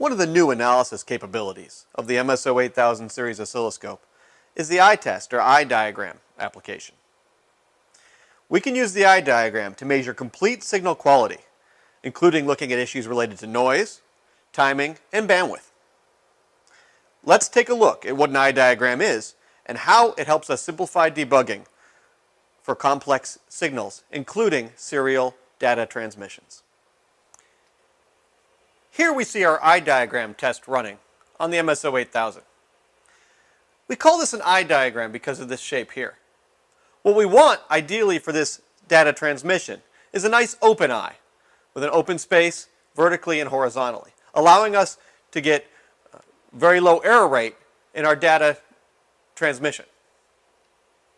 One of the new analysis capabilities of the MSO8000 series oscilloscope is the eye test or eye diagram application. We can use the eye diagram to measure complete signal quality, including looking at issues related to noise, timing, and bandwidth. Let's take a look at what an eye diagram is and how it helps us simplify debugging for complex signals, including serial data transmissions. Here we see our eye diagram test running on the MSO8000. We call this an eye diagram because of this shape here. What we want, ideally, for this data transmission is a nice open eye with an open space vertically and horizontally, allowing us to get very low error rate in our data transmission.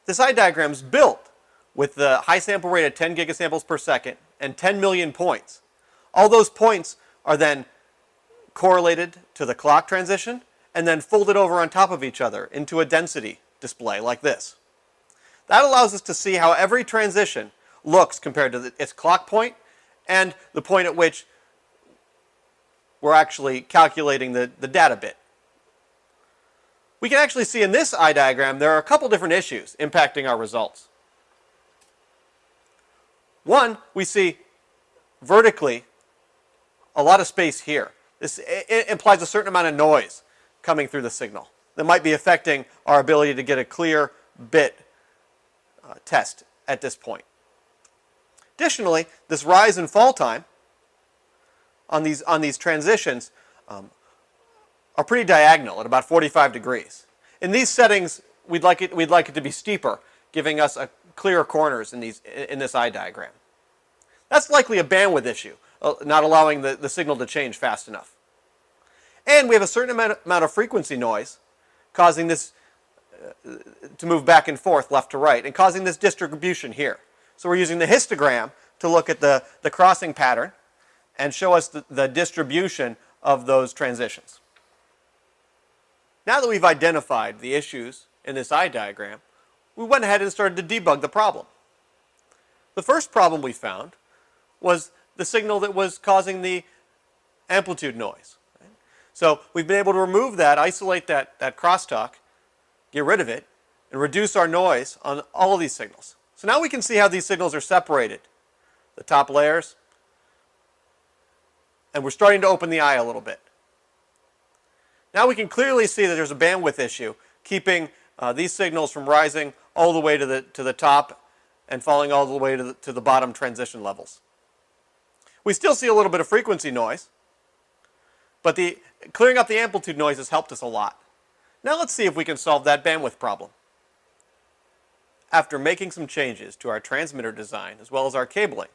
This eye diagram is built with the high sample rate of 10 gigasamples per second and 10 million points. All those points are then correlated to the clock transition and then folded over on top of each other into a density display like this. That allows us to see how every transition looks compared to its clock point and the point at which we're actually calculating the data bit. We can actually see in this eye diagram there are a couple different issues impacting our results. One, we see vertically a lot of space here. This implies a certain amount of noise coming through the signal that might be affecting our ability to get a clear bit test at this point. Additionally, this rise and fall time on these transitions are pretty diagonal at about 45 degrees. In these settings, we'd like it to be steeper, giving us clearer corners in this eye diagram. That's likely a bandwidth issue, not allowing the signal to change fast enough. And we have a certain amount of frequency noise causing this to move back and forth, left to right, and causing this distribution here. So we're using the histogram to look at the crossing pattern and show us the distribution of those transitions. Now that we've identified the issues in this eye diagram, we went ahead and started to debug the problem. The first problem we found was the signal that was causing the amplitude noise. Right? So we've been able to remove that, isolate that crosstalk, get rid of it, and reduce our noise on all of these signals. So now we can see how these signals are separated, the top layers, and we're starting to open the eye a little bit. Now we can clearly see that there's a bandwidth issue, keeping these signals from rising all the way to the top and falling all the way to the bottom transition levels. We still see a little bit of frequency noise, but clearing up the amplitude noise has helped us a lot. Now let's see if we can solve that bandwidth problem. After making some changes to our transmitter design as well as our cabling,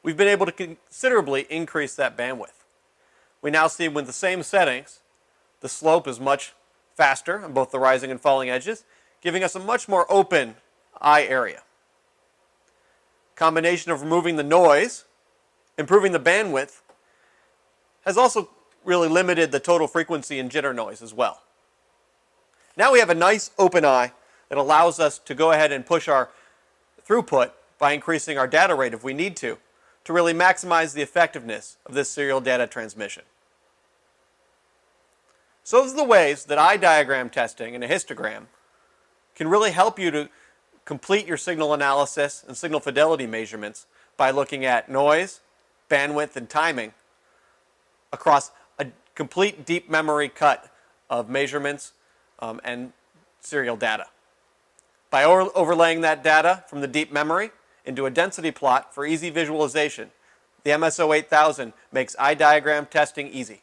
we've been able to considerably increase that bandwidth. We now see with the same settings, the slope is much faster on both the rising and falling edges, giving us a much more open eye area. Combination of removing the noise, improving the bandwidth, has also really limited the total frequency and jitter noise as well. Now we have a nice open eye that allows us to go ahead and push our throughput by increasing our data rate if we need to really maximize the effectiveness of this serial data transmission. So those are the ways that eye diagram testing and a histogram can really help you to complete your signal analysis and signal fidelity measurements by looking at noise, bandwidth, and timing across a complete deep memory cut of measurements and serial data. By overlaying that data from the deep memory into a density plot for easy visualization, the MSO8000 makes eye diagram testing easy.